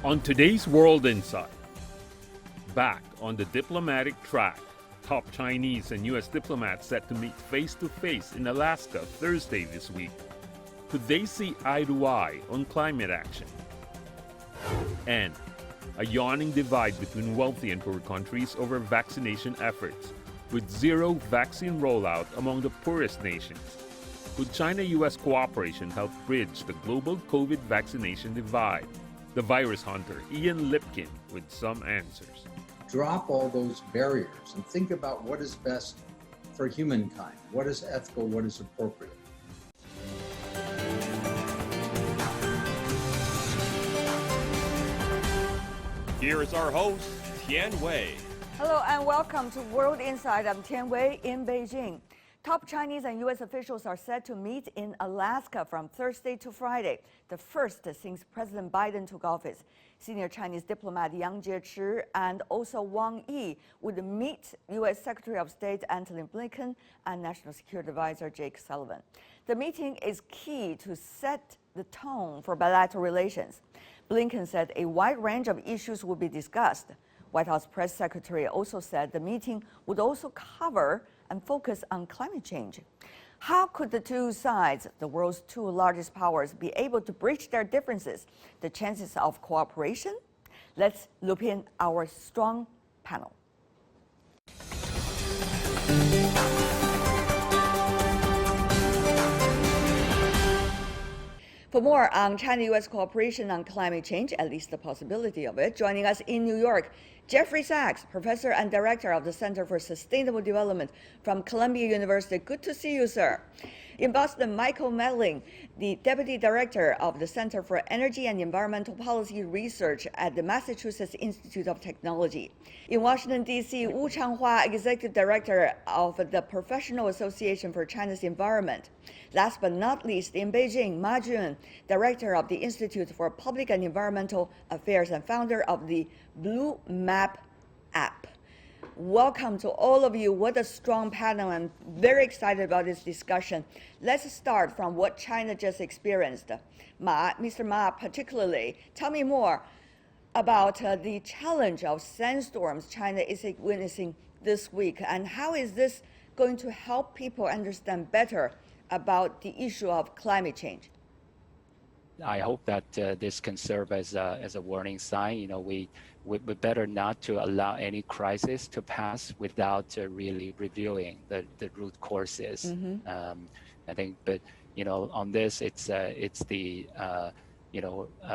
On today's World Insight, back on the diplomatic track, top Chinese and U.S. diplomats set to meet face-to-face in Alaska Thursday this week. Could they see eye to eye on climate action? And a yawning divide between wealthy and poor countries over vaccination efforts, with zero vaccine rollout among the poorest nations. Could China-U.S. cooperation help bridge the global COVID vaccination divide? The virus hunter, Ian Lipkin, with some answers. Drop all those barriers and think about what is best for humankind, what is ethical, what is appropriate. Here is our host, Tian Wei. Hello and welcome to World Insight. I'm Tian Wei in Beijing. Top Chinese and U.S. officials are set to meet in Alaska from Thursday to Friday, the first since President Biden took office. Senior Chinese diplomat Yang Jiechi and also Wang Yi would meet U.S. Secretary of State Antony Blinken and National Security Advisor Jake Sullivan. The meeting is key to set the tone for bilateral relations. Blinken said a wide range of issues will be discussed. White House Press Secretary also said the meeting would also cover and focus on climate change. How could the two sides, the world's two largest powers, be able to bridge their differences? The chances of cooperation? Let's loop in our strong panel. For more on China-U.S. cooperation on climate change, at least the possibility of it, joining us in New York, Jeffrey Sachs, professor and director of the Center for Sustainable Development from Columbia University. Good to see you, sir. In Boston, Michael Medling, the deputy director of the Center for Energy and Environmental Policy Research at the Massachusetts Institute of Technology. In Washington, D.C., Wu Changhua, executive director of the Professional Association for China's Environment. Last but not least, in Beijing, Ma Jun, director of the Institute for Public and Environmental Affairs and founder of the Blue Map app. Welcome to all of you. What a strong panel. I'm very excited about this discussion. Let's start from what China just experienced. Mr. Ma, particularly, tell me more about the challenge of sandstorms China is witnessing this week, and how is this going to help people understand better about the issue of climate change? I hope that this can serve as a warning sign. You know, we better not to allow any crisis to pass without really reviewing the root causes. Mm-hmm. I think, but you know, on this, it's the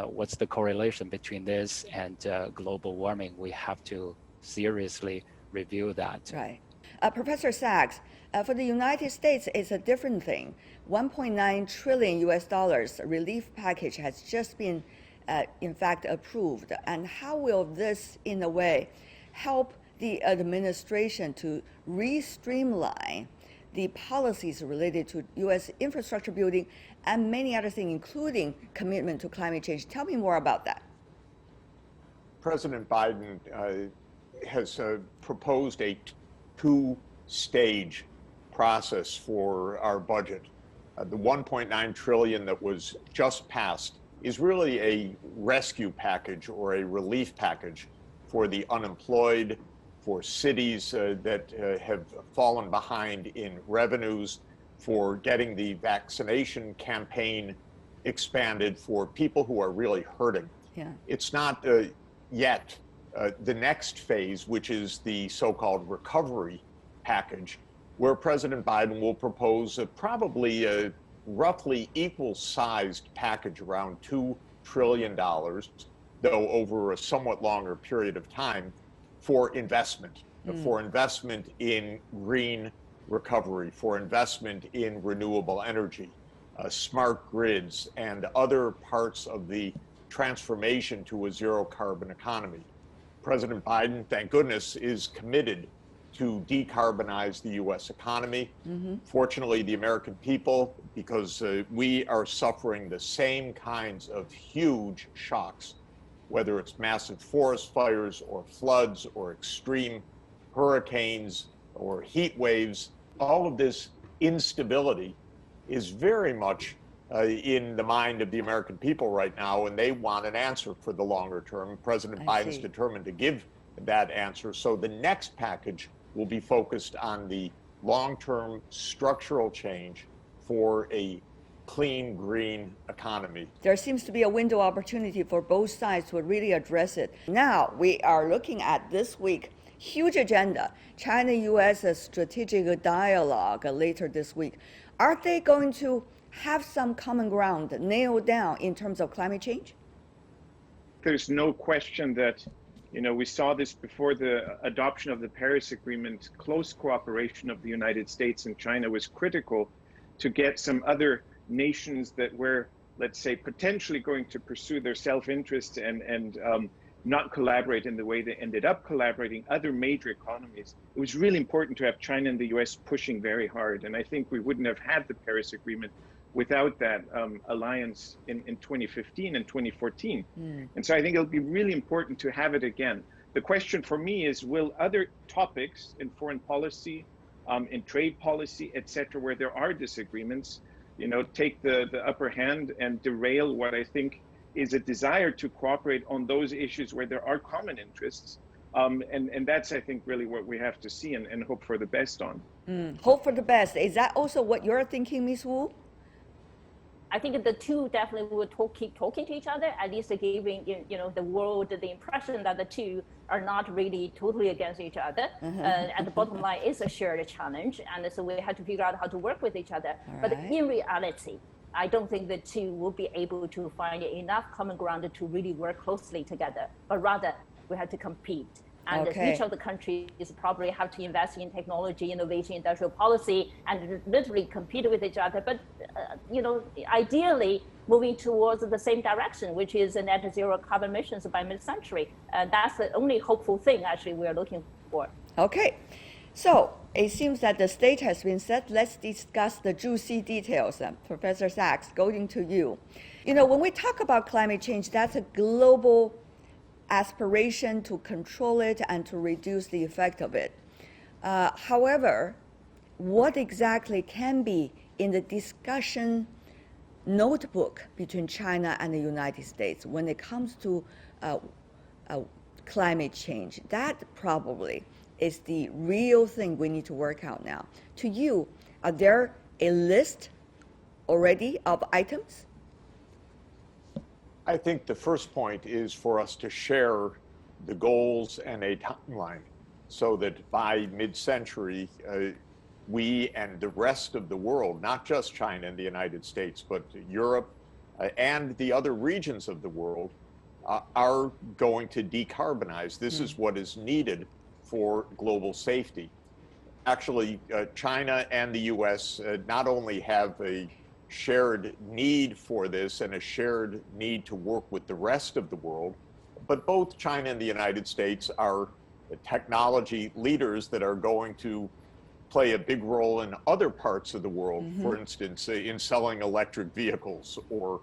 what's the correlation between this and global warming? We have to seriously review that. Right. Professor Sachs, for the United States, it's a different thing. 1.9 trillion U.S. dollars relief package has just been, in fact, approved. And how will this, in a way, help the administration to re-streamline the policies related to U.S. infrastructure building and many other things, including commitment to climate change? Tell me more about that. President Biden has proposed a two-stage process for our budget. The 1.9 trillion that was just passed is really a rescue package or a relief package for the unemployed, for cities that have fallen behind in revenues, for getting the vaccination campaign expanded, for people who are really hurting. Yeah. It's not yet the next phase, which is the so-called recovery package, where President Biden will propose probably a roughly equal-sized package, around $2 trillion, though over a somewhat longer period of time, for investment in green recovery, for investment in renewable energy, smart grids, and other parts of the transformation to a zero-carbon economy. President Biden, thank goodness, is committed to decarbonize the U.S. economy. Mm-hmm. Fortunately, the American people, because we are suffering the same kinds of huge shocks, whether it's massive forest fires or floods or extreme hurricanes or heat waves, all of this instability is very much in the mind of the American people right now, and they want an answer for the longer term. President Biden's determined to give that answer. So the next package will be focused on the long-term structural change for a clean, green economy. There seems to be a window of opportunity for both sides to really address it. Now, we are looking at this week, huge agenda, China-U.S. strategic dialogue later this week. Are they going to have some common ground nailed down in terms of climate change? There's no question that, we saw this before the adoption of the Paris Agreement. Close cooperation of the United States and China was critical to get some other nations that were, let's say, potentially going to pursue their self-interest and not collaborate in the way they ended up collaborating, other major economies. It was really important to have China and the U.S. pushing very hard. And I think we wouldn't have had the Paris Agreement without that alliance in 2015 and 2014. And so I think it'll be really important to have it again. The question for me is, will other topics in foreign policy, in trade policy, et cetera, where there are disagreements, take the upper hand and derail what I think is a desire to cooperate on those issues where there are common interests. And that's, I think, really what we have to see and hope for the best on. Hope for the best. Is that also what you're thinking, Ms. Wu? I think the two definitely will keep talking to each other, at least giving the world the impression that the two are not really totally against each other. And the bottom line is a shared challenge, and so we have to figure out how to work with each other. But in reality, I don't think the two will be able to find enough common ground to really work closely together, but rather we have to compete. And each of the countries probably have to invest in technology, innovation, industrial policy, and literally compete with each other. But, ideally moving towards the same direction, which is net zero carbon emissions by mid-century. That's the only hopeful thing, actually, we're looking for. Okay. So it seems that the stage has been set. Let's discuss the juicy details. Professor Sachs, going to you. When we talk about climate change, that's a global aspiration to control it and to reduce the effect of it. However, what exactly can be in the discussion notebook between China and the United States when it comes to climate change? That probably is the real thing we need to work out now. To you, are there a list already of items? I think the first point is for us to share the goals and a timeline so that by mid-century, we and the rest of the world, not just China and the United States, but Europe and the other regions of the world, are going to decarbonize. This is what is needed for global safety. Actually, China and the U.S. Not only have a shared need for this and a shared need to work with the rest of the world, but both China and the United States are technology leaders that are going to play a big role in other parts of the world, for instance, in selling electric vehicles or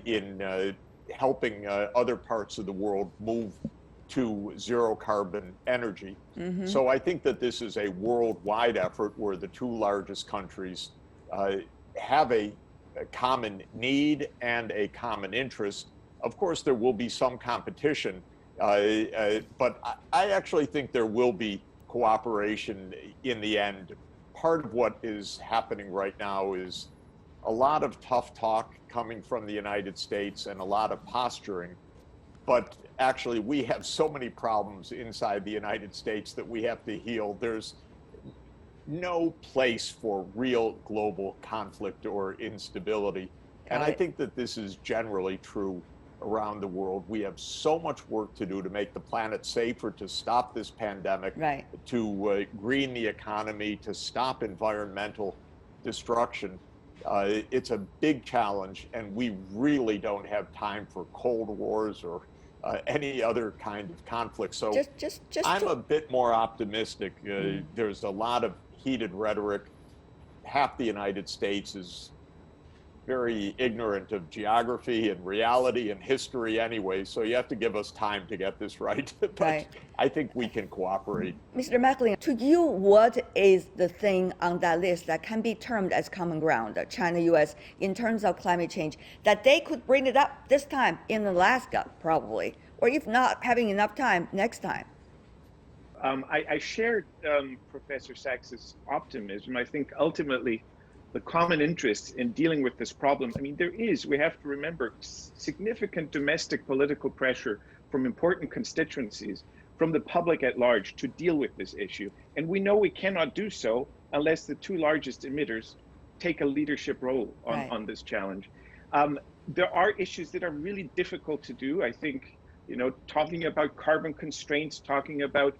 in helping other parts of the world move to zero carbon energy. So I think that this is a worldwide effort where the two largest countries have a common need and a common interest. Of course, there will be some competition, but I actually think there will be cooperation in the end. Part of what is happening right now is a lot of tough talk coming from the United States and a lot of posturing. But actually, we have so many problems inside the United States that we have to heal. There's no place for real global conflict or instability. And I think that this is generally true around the world. We have so much work to do to make the planet safer, to stop this pandemic, to green the economy, to stop environmental destruction. It's a big challenge, and we really don't have time for Cold Wars or any other kind of conflict. So I'm a bit more optimistic. There's a lot of heated rhetoric. Half the United States is very ignorant of geography and reality and history anyway, so you have to give us time to get this right. But Right. I think we can cooperate. Mr. Macklin, to you, what is the thing on that list that can be termed as common ground, China-U.S., in terms of climate change, that they could bring it up this time in Alaska, probably, or if not having enough time, next time? I shared Professor Sachs's optimism. I think ultimately the common interest in dealing with this problem, I mean, we have to remember, significant domestic political pressure from important constituencies, from the public at large, to deal with this issue. And we know we cannot do so unless the two largest emitters take a leadership role on this challenge. There are issues that are really difficult to do. I think, talking about carbon constraints, talking about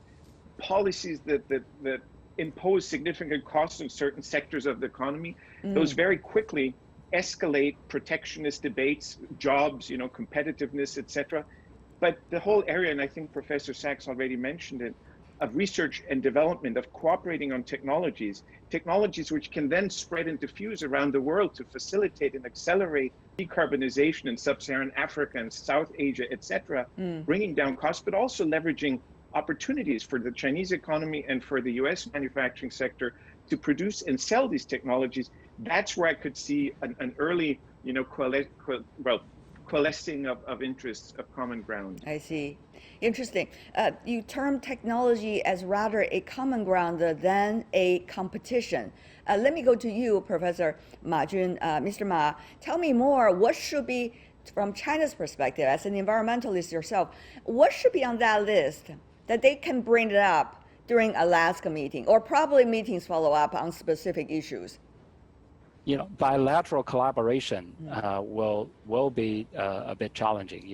policies that impose significant costs in certain sectors of the economy, those very quickly escalate protectionist debates, jobs, competitiveness, etc. But the whole area, and I think Professor Sachs already mentioned it, of research and development, of cooperating on technologies which can then spread and diffuse around the world to facilitate and accelerate decarbonization in sub-Saharan Africa and South Asia, etc., bringing down costs, but also leveraging opportunities for the Chinese economy and for the U.S. manufacturing sector to produce and sell these technologies. That's where I could see an early, coalescing of interests, of common ground. I see. Interesting. You term technology as rather a common ground than a competition. Let me go to you, Professor Ma Jun. Mr. Ma, tell me more. What should be, from China's perspective, as an environmentalist yourself, what should be on that list that they can bring it up during Alaska meeting, or probably meetings follow up on specific issues? Bilateral collaboration will be a bit challenging,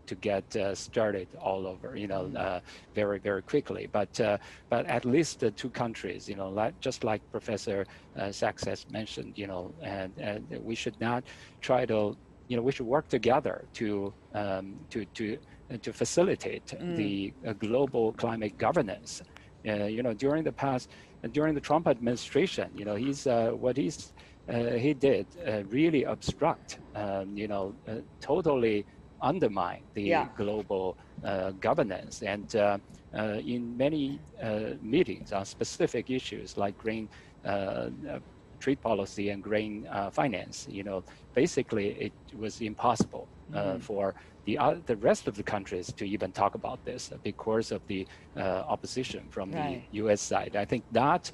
to get started all over, very, very quickly. But at least the two countries, just like Professor Sachs has mentioned, and we should not try to, we should work together to facilitate the global climate governance. During the Trump administration, he did really obstruct, totally undermine the global governance. And in many meetings on specific issues like green trade policy and green finance, basically it was impossible for the rest of the countries to even talk about this because of the opposition from the U.S. side. I think that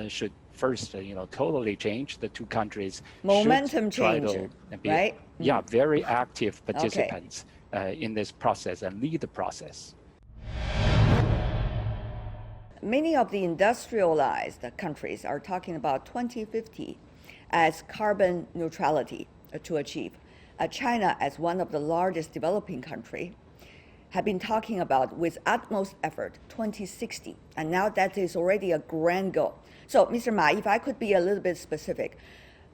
should first, totally change. The two countries momentum should change, try to be, right? Yeah, very active participants in this process and lead the process. Many of the industrialized countries are talking about 2050 as carbon neutrality to achieve. China, as one of the largest developing countries, have been talking about, with utmost effort, 2060. And now that is already a grand goal. So, Mr. Ma, if I could be a little bit specific,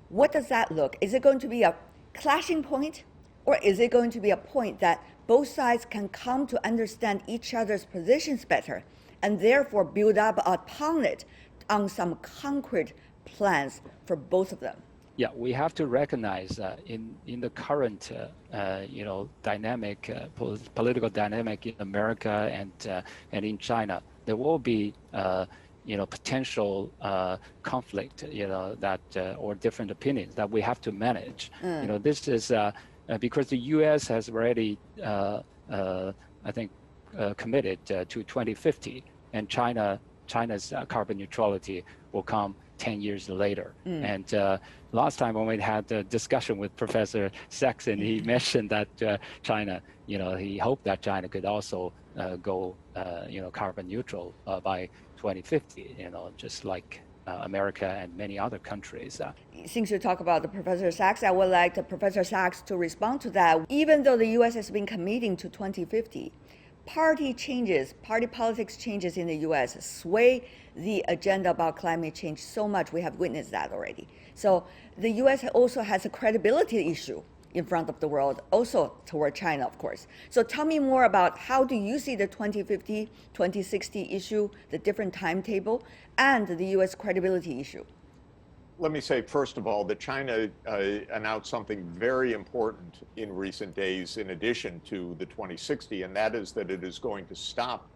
what does that look? Is it going to be a clashing point? Or is it going to be a point that both sides can come to understand each other's positions better and therefore build up upon it on some concrete plans for both of them? Yeah, we have to recognize in the current, dynamic, political dynamic in America and in China, there will be, potential conflict, or different opinions that we have to manage. This is because the U.S. has already, I think, committed to 2050, and China's carbon neutrality will come 10 years later. And last time when we had a discussion with Professor Saxon, he mentioned that China, he hoped that China could also go, carbon neutral by 2050, just like America and many other countries. Since you talk about the Professor Sachs, I would like Professor Sachs to respond to that. Even though the U.S. has been committing to 2050, party politics changes in the U.S. sway the agenda about climate change so much. We have witnessed that already. So the U.S. also has a credibility issue in front of the world, also toward China, of course. So tell me more about how do you see the 2050, 2060 issue, the different timetable, and the U.S. credibility issue? let me say, first of all, that China announced something very important in recent days, in addition to the 2060, and that is that it is going to stop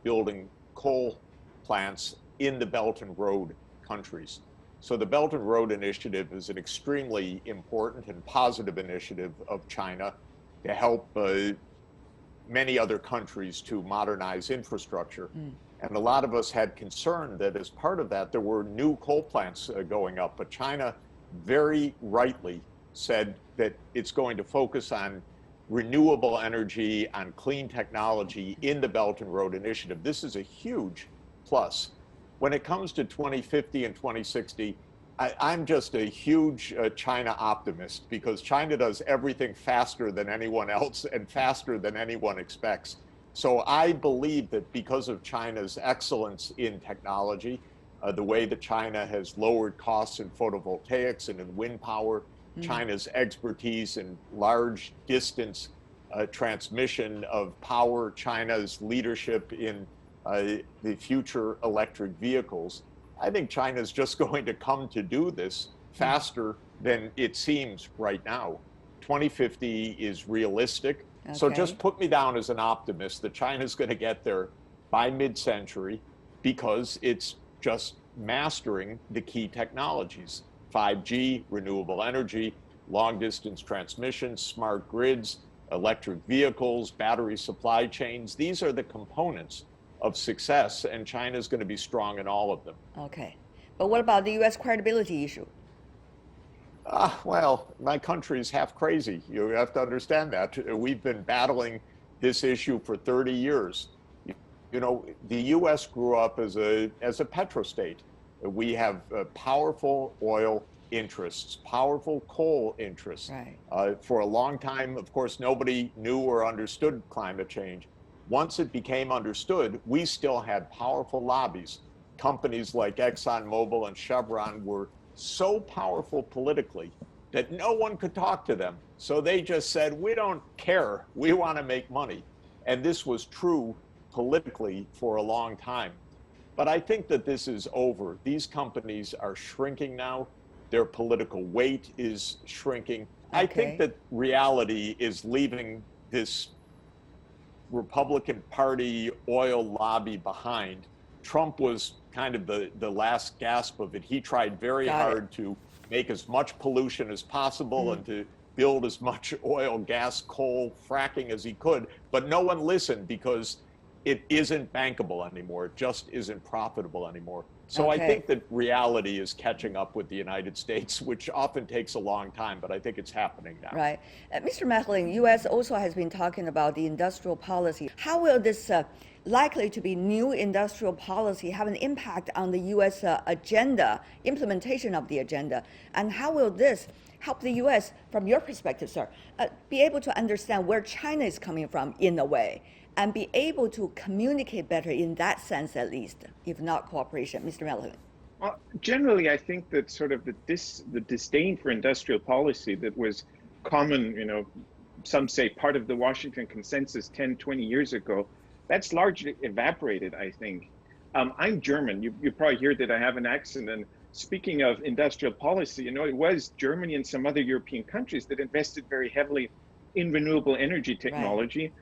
building coal plants in the Belt and Road countries. So the Belt and Road Initiative is an extremely important and positive initiative of China to help many other countries to modernize infrastructure. And a lot of us had concern that as part of that, there were new coal plants going up. But China very rightly said that it's going to focus on renewable energy, on clean technology in the Belt and Road Initiative. This is a huge plus. When it comes to 2050 and 2060, I'm just a huge China optimist, because China does everything faster than anyone else and faster than anyone expects. So I believe that because of China's excellence in technology, the way that China has lowered costs in photovoltaics and in wind power, China's expertise in large distance transmission of power, China's leadership in the future electric vehicles, I think China's just going to come to do this faster than it seems right now. 2050 is realistic. Okay. So just put me down as an optimist that China's going to get there by mid-century, because it's just mastering the key technologies: 5G, renewable energy, long-distance transmission, smart grids, electric vehicles, battery supply chains. These are the components of success, and China's going to be strong in all of them. Okay. But what about the U.S. credibility issue? Well, my country is half crazy. You have to understand that. We've been battling this issue for 30 years. You know, the U.S. grew up as a petrostate. We have powerful oil interests, powerful coal interests. Right. For a long time, of course, nobody knew or understood climate change. Once it became understood, we still had powerful lobbies. Companies like ExxonMobil and Chevron were so powerful politically that no one could talk to them. So they just said, we don't care, we want to make money. And this was true politically for a long time. But I think that this is over. These companies are shrinking now. Their political weight is shrinking. Okay. I think that reality is leaving this Republican Party oil lobby behind. Trump was kind of the last gasp of it. He tried very hard to make as much pollution as possible and to build as much oil, gas, coal, fracking as he could, but no one listened because it isn't bankable anymore. It just isn't profitable anymore. So I think that reality is catching up with the United States, which often takes a long time, but I think it's happening now. Right. Mr. Macklin, U.S. also has been talking about the industrial policy. How will this likely to be new industrial policy have an impact on the U.S. Agenda, implementation of the agenda? And how will this help the U.S., from your perspective, sir, be able to understand where China is coming from in a way, and be able to communicate better in that sense, at least, if not cooperation? Mr. Macklin. Well, generally, I think that sort of the disdain for industrial policy that was common, you know, some say part of the Washington consensus 10, 20 years ago, that's largely evaporated, I think. I'm German. You probably hear that I have an accent. And speaking of industrial policy, you know, it was Germany and some other European countries that invested very heavily in renewable energy technology. Right.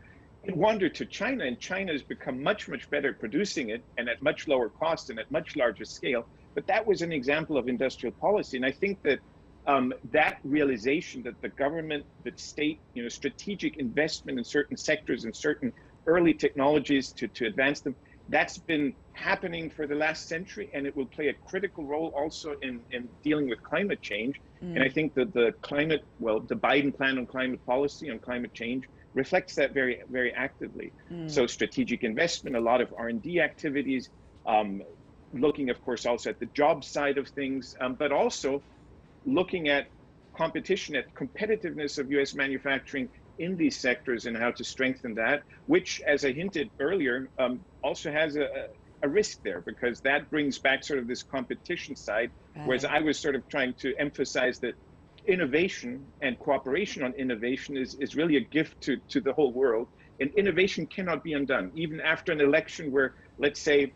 It wandered to China, and China has become much, much better at producing it, and at much lower cost and at much larger scale. But that was an example of industrial policy. And I think that that realization that the government, that state, you know, strategic investment in certain sectors and certain early technologies to advance them, that's been happening for the last century, and it will play a critical role also in dealing with climate change. And I think that the Biden plan on climate policy, on climate change, reflects that very, very actively. So strategic investment, a lot of R&D activities, looking, of course, also at the job side of things, but also looking at competition, at competitiveness of U.S. manufacturing in these sectors and how to strengthen that, which, as I hinted earlier, also has a risk there, because that brings back sort of this competition side, whereas I was sort of trying to emphasize that innovation and cooperation on innovation is really a gift to the whole world, and innovation cannot be undone. Even after an election where, let's say,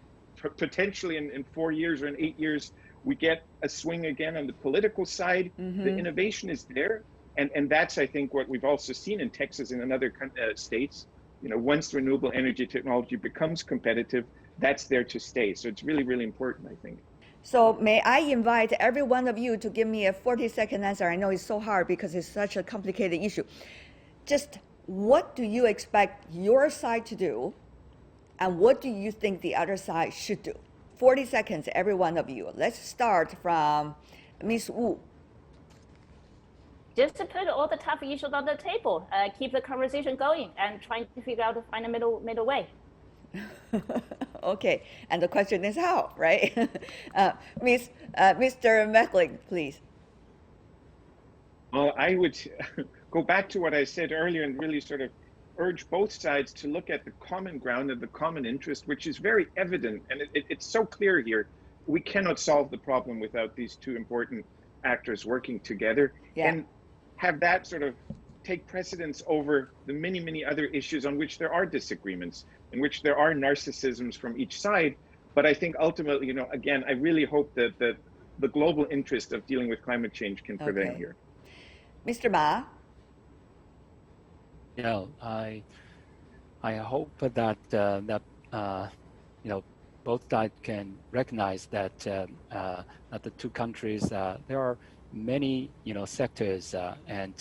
potentially in 4 years or in 8 years, we get a swing again on the political side. The innovation is there. And that's, I think, what we've also seen in Texas and in other states. You know, once renewable energy technology becomes competitive, that's there to stay. So it's really, really important, I think. So may I invite every one of you to give me a 40-second answer? I know it's so hard because it's such a complicated issue. Just what do you expect your side to do, and what do you think the other side should do? 40 seconds, every one of you. Let's start from Ms. Wu. Just to put all the tough issues on the table, keep the conversation going, and trying to figure out to find a middle way. Okay, and the question is how, right? Mr. Meckling, please. Well, I would go back to what I said earlier and really sort of urge both sides to look at the common ground and the common interest, which is very evident. And it's so clear here. We cannot solve the problem without these two important actors working together. Yeah. And have that sort of take precedence over the many, many other issues on which there are disagreements, in which there are narcissisms from each side. But I think ultimately, you know, again, I really hope that the global interest of dealing with climate change can prevail here. Mr. Ma? Yeah, I hope that you know, both sides can recognize that that the two countries, there are many, you know, sectors and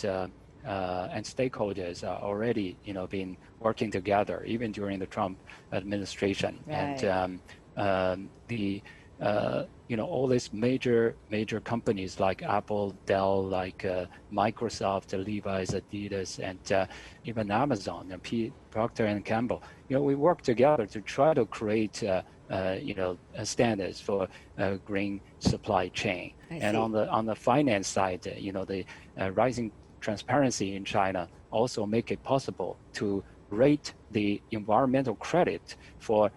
stakeholders already, you know, been working together even during the Trump administration. Right. And you know, all these major companies like Apple, Dell, like Microsoft, Levi's, Adidas, and even Amazon and Procter and Gamble. You know, we work together to try to create you know, standards for green supply chain. And on the finance side, you know, the rising transparency in China also make it possible to rate the environmental credit for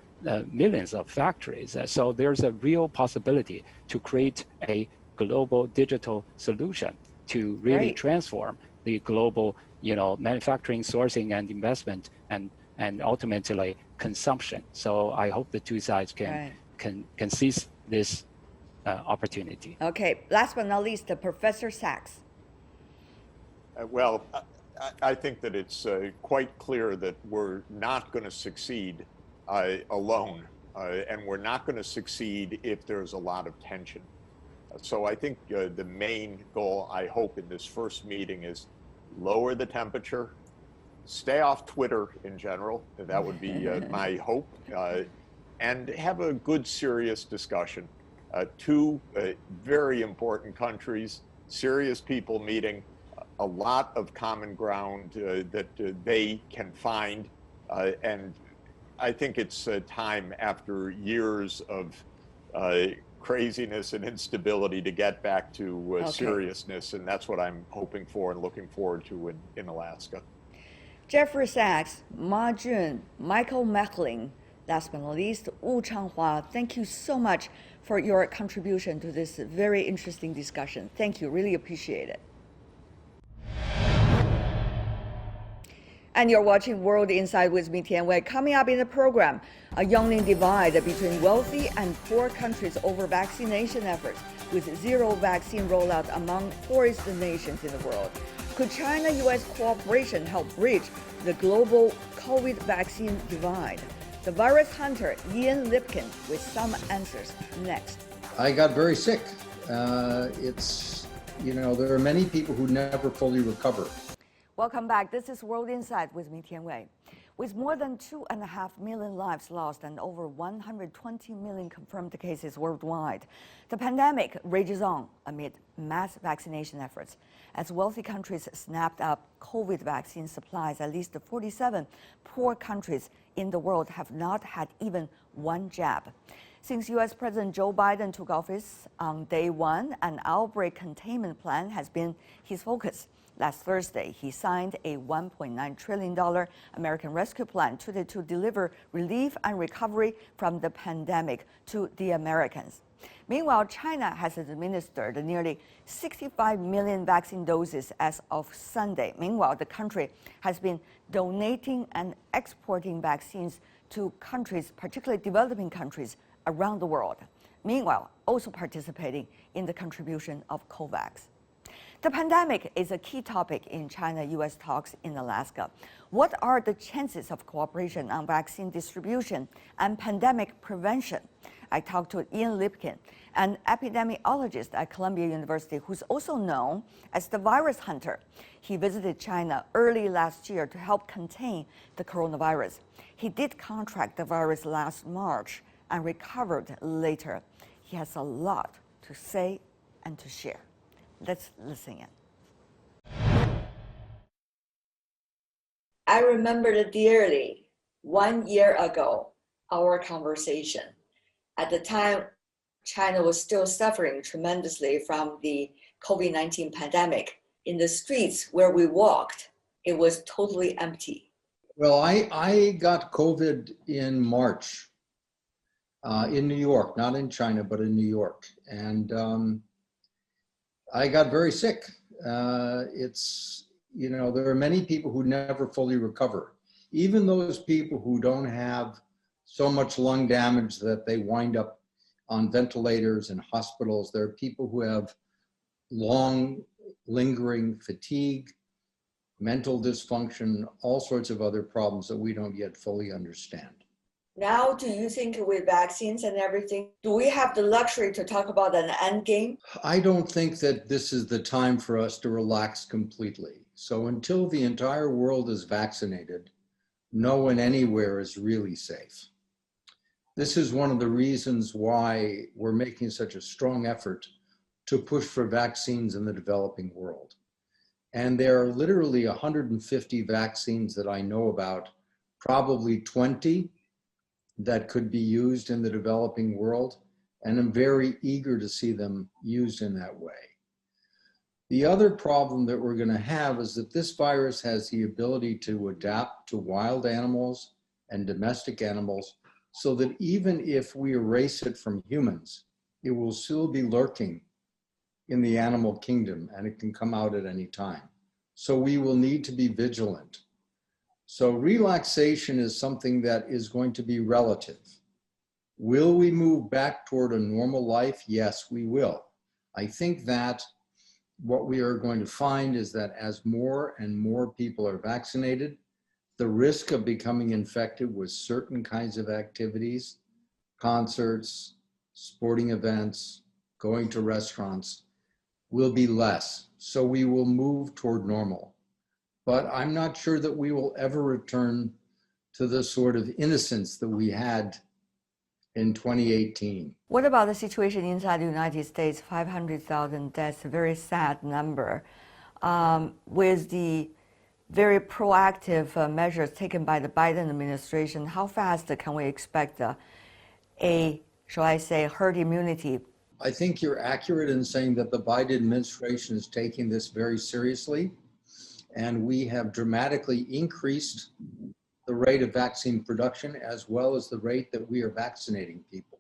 millions of factories. So there's a real possibility to create a global digital solution to really transform the global, you know, manufacturing, sourcing, and investment, and ultimately consumption. So I hope the two sides can seize this opportunity. Okay, last but not least, Professor Sachs. Well, I think that it's quite clear that we're not going to succeed alone, and we're not going to succeed if there's a lot of tension. So I think the main goal, I hope, in this first meeting is lower the temperature, stay off Twitter in general. That would be my hope, and have a good, serious discussion. Two very important countries, serious people meeting, a lot of common ground that they can find, and I think it's time, after years of craziness and instability, to get back to seriousness, and that's what I'm hoping for and looking forward to in Alaska. Jeffrey Sachs, Ma Jun, Michael Meckling, last but not least, Wu Changhua, thank you so much for your contribution to this very interesting discussion. Thank you, really appreciate it. And you're watching World Insight with me, Tian Wei. Coming up in the program, a yawning divide between wealthy and poor countries over vaccination efforts, with zero vaccine rollout among poorest nations in the world. Could China-U.S. cooperation help bridge the global COVID vaccine divide? The virus hunter, Ian Lipkin, with some answers next. I got very sick. It's, you know, there are many people who never fully recover. Welcome back. This is World Insight with me, Tian Wei. With more than 2.5 million lives lost and over 120 million confirmed cases worldwide, the pandemic rages on amid mass vaccination efforts. As wealthy countries snapped up COVID vaccine supplies, at least 47 poor countries in the world have not had even one jab. Since U.S. President Joe Biden took office on day one, an outbreak containment plan has been his focus. Last Thursday, he signed a $1.9 trillion American Rescue Plan to deliver relief and recovery from the pandemic to the Americans. Meanwhile, China has administered nearly 65 million vaccine doses as of Sunday. Meanwhile, the country has been donating and exporting vaccines to countries, particularly developing countries, around the world. meanwhile also participating in the contribution of COVAX. The pandemic is a key topic in China-U.S. talks in Alaska. What are the chances of cooperation on vaccine distribution and pandemic prevention? I talked to Ian Lipkin, an epidemiologist at Columbia University who's also known as the virus hunter. He visited China early last year to help contain the coronavirus. He did contract the virus last March and recovered later. He has a lot to say and to share. Let's listen in. I remember dearly 1 year ago, our conversation. At the time, China was still suffering tremendously from the COVID-19 pandemic. In the streets where we walked, it was totally empty. Well, I got COVID in March in New York, not in China, but in New York. And I got very sick. There are many people who never fully recover. Even those people who don't have so much lung damage that they wind up on ventilators in hospitals. There are people who have long lingering fatigue, mental dysfunction, all sorts of other problems that we don't yet fully understand. Now, do you think with vaccines and everything, do we have the luxury to talk about an end game? I don't think that this is the time for us to relax completely. So until the entire world is vaccinated, no one anywhere is really safe. This is one of the reasons why we're making such a strong effort to push for vaccines in the developing world. And there are literally 150 vaccines that I know about, probably 20 that could be used in the developing world, and I'm very eager to see them used in that way. The other problem that we're going to have is that this virus has the ability to adapt to wild animals and domestic animals, so that even if we erase it from humans, it will still be lurking in the animal kingdom, and it can come out at any time. So we will need to be vigilant. So relaxation is something that is going to be relative. Will we move back toward a normal life? Yes, we will. I think that what we are going to find is that as more and more people are vaccinated, the risk of becoming infected with certain kinds of activities, concerts, sporting events, going to restaurants, will be less. So we will move toward normal. But I'm not sure that we will ever return to the sort of innocence that we had in 2018. What about the situation inside the United States? 500,000 deaths, a very sad number. With the very proactive measures taken by the Biden administration, how fast can we expect shall I say, herd immunity? I think you're accurate in saying that the Biden administration is taking this very seriously, and we have dramatically increased the rate of vaccine production as well as the rate that we are vaccinating people.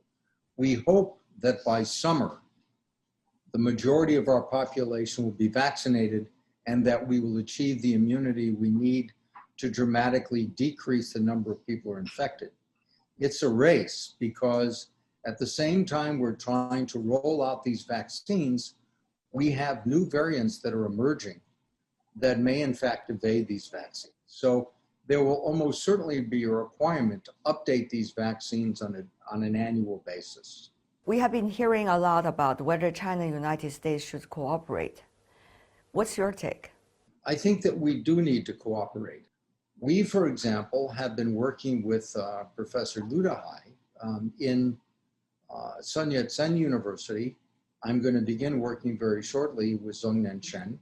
We hope that by summer, the majority of our population will be vaccinated and that we will achieve the immunity we need to dramatically decrease the number of people who are infected. It's a race because at the same time we're trying to roll out these vaccines, we have new variants that are emerging that may in fact evade these vaccines. So there will almost certainly be a requirement to update these vaccines on an annual basis. We have been hearing a lot about whether China and the United States should cooperate. What's your take? I think that we do need to cooperate. We, for example, have been working with Professor Ludahai in Sun Yat-sen University. I'm going to begin working very shortly with Zhongnan Chen,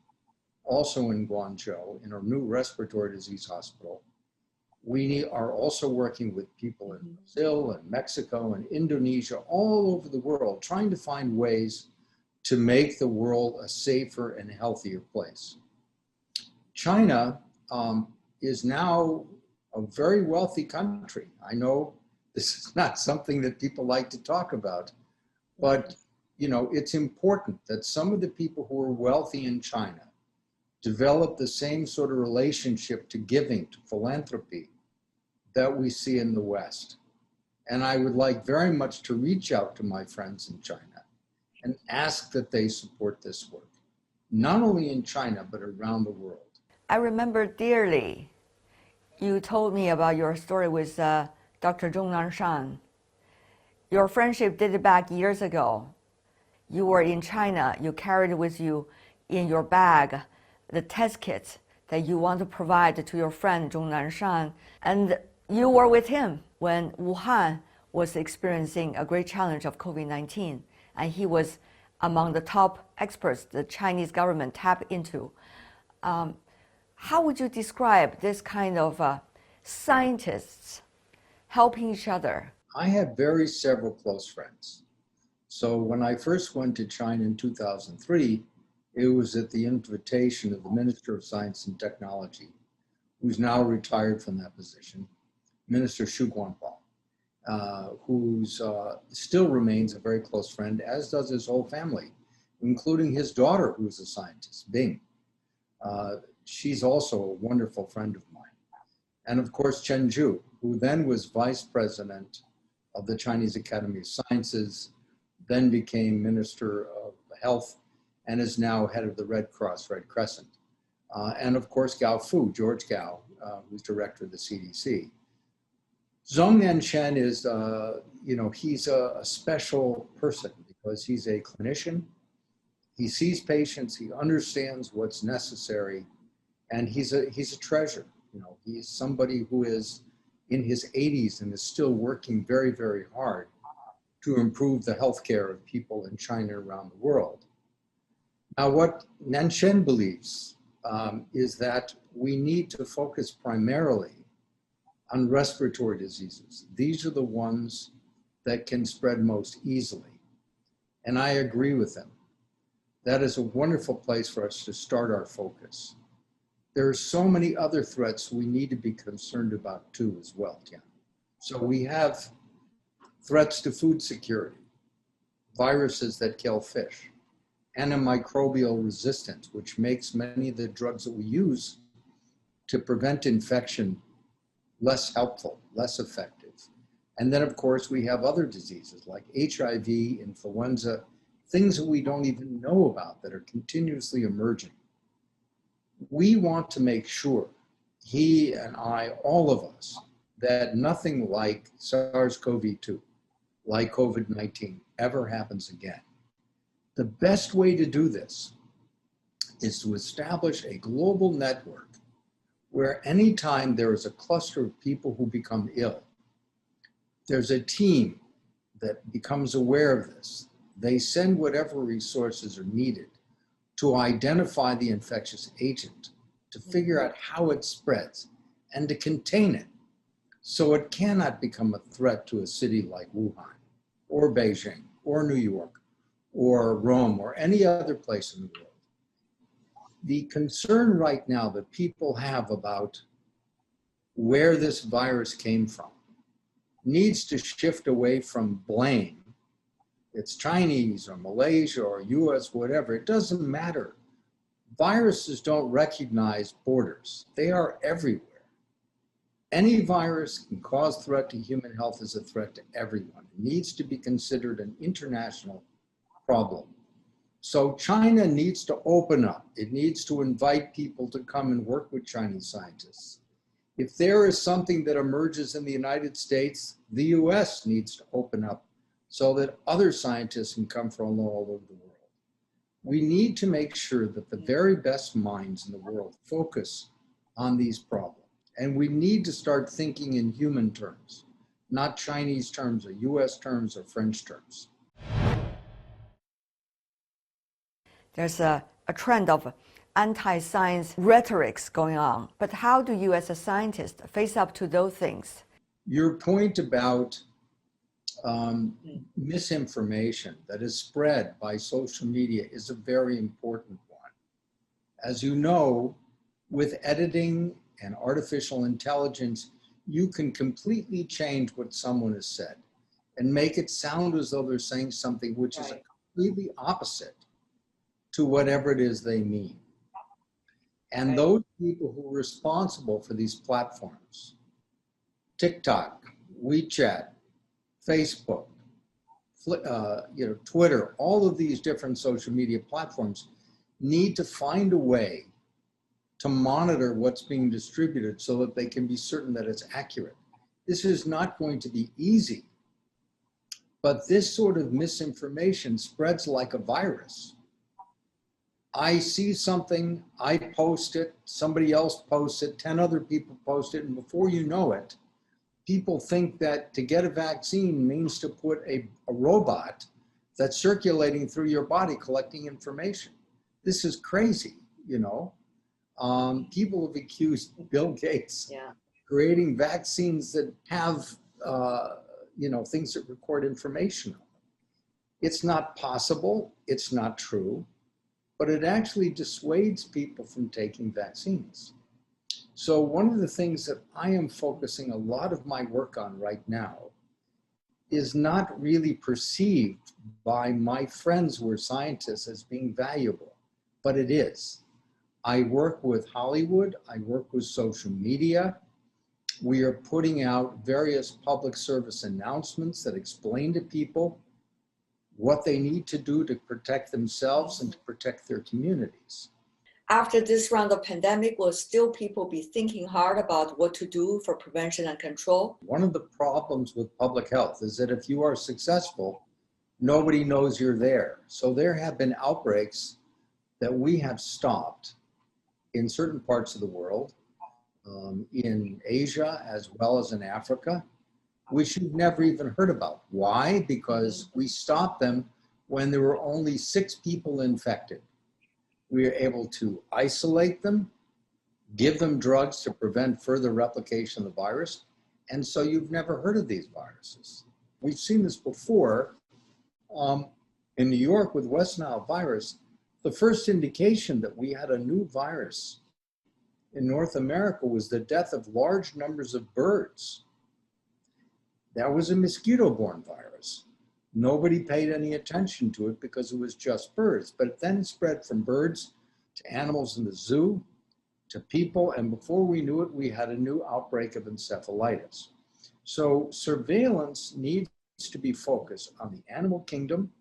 also in Guangzhou, in a new respiratory disease hospital. We are also working with people in Brazil and Mexico and Indonesia, all over the world, trying to find ways to make the world a safer and healthier place. China is now a very wealthy country. I know this is not something that people like to talk about, but it's important that some of the people who are wealthy in China develop the same sort of relationship to giving, to philanthropy, that we see in the West. And I would like very much to reach out to my friends in China and ask that they support this work, not only in China, but around the world. I remember dearly you told me about your story with Dr. Zhong Nanshan. Your friendship dated back years ago. You were in China, you carried with you in your bag the test kits that you want to provide to your friend Zhong Nanshan, and you were with him when Wuhan was experiencing a great challenge of COVID-19, and he was among the top experts the Chinese government tapped into. How would you describe this kind of scientists helping each other? I had several close friends. So when I first went to China in 2003, it was at the invitation of the Minister of Science and Technology, who's now retired from that position, Minister Xu Guanghuo, who still remains a very close friend, as does his whole family, including his daughter, who's a scientist, Bing. She's also a wonderful friend of mine. And of course, Chen Zhu, who then was vice president of the Chinese Academy of Sciences, then became Minister of Health, and is now head of the Red Cross, Red Crescent. And of course, Gao Fu, George Gao, who's director of the CDC. Zhong Nanshan is, he's a special person because he's a clinician. He sees patients, he understands what's necessary, and he's a treasure. He's somebody who is in his 80s and is still working very, very hard to improve the healthcare of people in China and around the world. Now, what Nanshan believes is that we need to focus primarily on respiratory diseases. These are the ones that can spread most easily. And I agree with him. That is a wonderful place for us to start our focus. There are so many other threats we need to be concerned about too as well, Tian. So we have threats to food security, viruses that kill fish, antimicrobial resistance, which makes many of the drugs that we use to prevent infection less helpful, less effective. And then of course we have other diseases like HIV, influenza, things that we don't even know about that are continuously emerging. We want to make sure, he and I, all of us, that nothing like SARS-CoV-2, like COVID-19, ever happens again. The best way to do this is to establish a global network where anytime there is a cluster of people who become ill, there's a team that becomes aware of this. They send whatever resources are needed to identify the infectious agent, to figure out how it spreads, and to contain it so it cannot become a threat to a city like Wuhan, or Beijing, or New York, or Rome, or any other place in the world. The concern right now that people have about where this virus came from needs to shift away from blame. It's Chinese or Malaysia or U.S., whatever, it doesn't matter. Viruses don't recognize borders. They are everywhere. Any virus can cause threat to human health as a threat to everyone. It needs to be considered an international problem. So China needs to open up. It needs to invite people to come and work with Chinese scientists. If there is something that emerges in the United States, the U.S. needs to open up so that other scientists can come from all over the world. We need to make sure that the very best minds in the world focus on these problems. And we need to start thinking in human terms, not Chinese terms or U.S. terms or French terms. There's a trend of anti-science rhetorics going on. But how do you as a scientist face up to those things? Your point about misinformation that is spread by social media is a very important one. As you know, with editing and artificial intelligence, you can completely change what someone has said and make it sound as though they're saying something which is completely opposite to whatever it is they mean. And those people who are responsible for these platforms, TikTok, WeChat, Facebook, Twitter, all of these different social media platforms need to find a way to monitor what's being distributed so that they can be certain that it's accurate. This is not going to be easy, but this sort of misinformation spreads like a virus. I see something, I post it, somebody else posts it, 10 other people post it, and before you know it, people think that to get a vaccine means to put a robot that's circulating through your body collecting information. This is crazy, you know. People have accused Bill Gates creating vaccines that have, things that record information on them. It's not possible, it's not true, but it actually dissuades people from taking vaccines. So one of the things that I am focusing a lot of my work on right now is not really perceived by my friends who are scientists as being valuable, but it is. I work with Hollywood, I work with social media. We are putting out various public service announcements that explain to people what they need to do to protect themselves and to protect their communities. After this round of pandemic, will still people be thinking hard about what to do for prevention and control? One of the problems with public health is that if you are successful, nobody knows you're there. So there have been outbreaks that we have stopped in certain parts of the world, in Asia as well as in Africa, which you've never even heard about. Why? Because we stopped them when there were only 6 people infected. We are able to isolate them, give them drugs to prevent further replication of the virus, and so you've never heard of these viruses. We've seen this before. In New York with West Nile virus, the first indication that we had a new virus in North America was the death of large numbers of birds. That was a mosquito-borne virus. Nobody paid any attention to it because it was just birds, but it then spread from birds to animals in the zoo, to people, and before we knew it, we had a new outbreak of encephalitis. So surveillance needs to be focused on the animal kingdom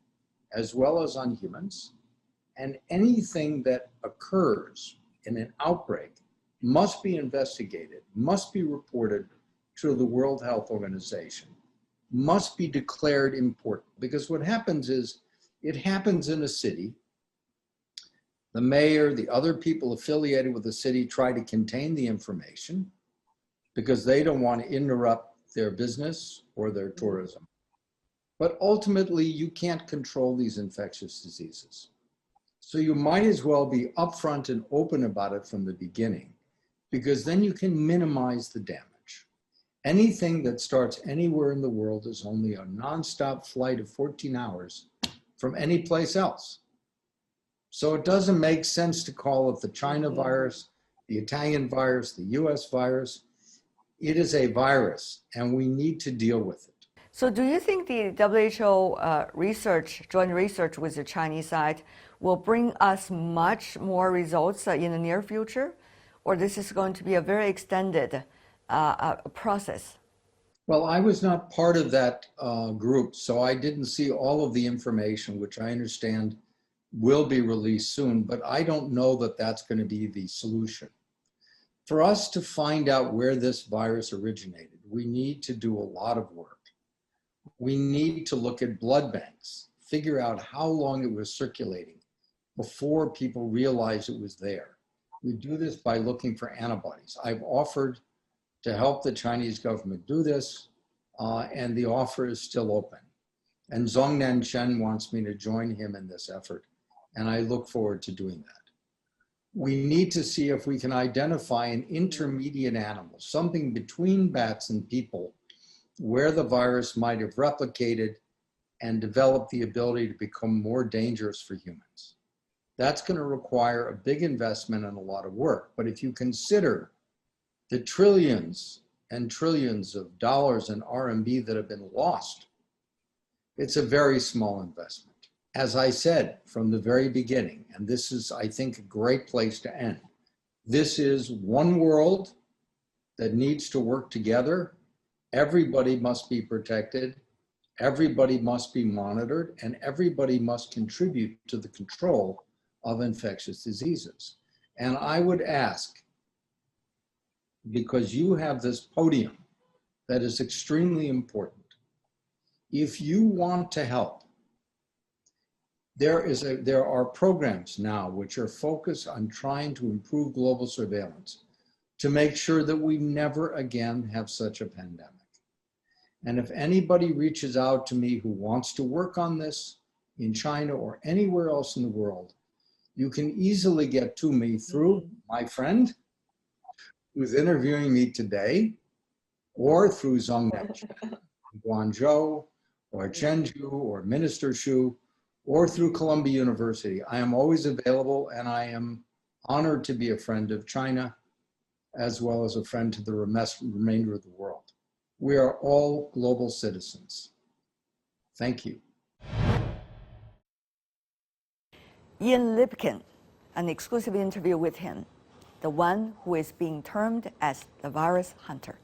as well as on humans, and anything that occurs in an outbreak must be investigated, must be reported to the World Health Organization, must be declared important. Because what happens is, it happens in a city, the mayor, the other people affiliated with the city try to contain the information because they don't want to interrupt their business or their tourism. But ultimately, you can't control these infectious diseases. So you might as well be upfront and open about it from the beginning, because then you can minimize the damage. Anything that starts anywhere in the world is only a nonstop flight of 14 hours from any place else. So it doesn't make sense to call it the China virus, the Italian virus, the U.S. virus. It is a virus, and we need to deal with it. So do you think the WHO joint research with the Chinese side will bring us much more results in the near future? Or this is going to be a very extended process? Well, I was not part of that group, so I didn't see all of the information, which I understand will be released soon, but I don't know that that's going to be the solution. For us to find out where this virus originated, we need to do a lot of work. We need to look at blood banks, figure out how long it was circulating before people realized it was there. We do this by looking for antibodies. I've offered to help the Chinese government do this, and the offer is still open. And Zhongnan Chen wants me to join him in this effort, and I look forward to doing that. We need to see if we can identify an intermediate animal, something between bats and people, where the virus might have replicated and developed the ability to become more dangerous for humans. That's going to require a big investment and a lot of work. But if you consider the trillions and trillions of dollars in RMB that have been lost, it's a very small investment. As I said from the very beginning, and this is, I think, a great place to end, this is one world that needs to work together. Everybody must be protected. Everybody must be monitored and everybody must contribute to the control of infectious diseases. And I would ask, because you have this podium that is extremely important, if you want to help, there are programs now which are focused on trying to improve global surveillance to make sure that we never again have such a pandemic. And if anybody reaches out to me who wants to work on this in China or anywhere else in the world, you can easily get to me through my friend who's interviewing me today, or through Zhongnet, Guangzhou, or Chenzhou, or Minister Xu, or through Columbia University. I am always available, and I am honored to be a friend of China, as well as a friend to the remainder of the world. We are all global citizens. Thank you. Ian Lipkin, an exclusive interview with him, the one who is being termed as the virus hunter.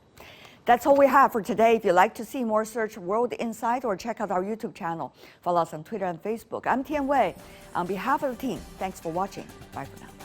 That's all we have for today. If you'd like to see more, search World Insight or check out our YouTube channel. Follow us on Twitter and Facebook. I'm Tian Wei. On behalf of the team, thanks for watching. Bye for now.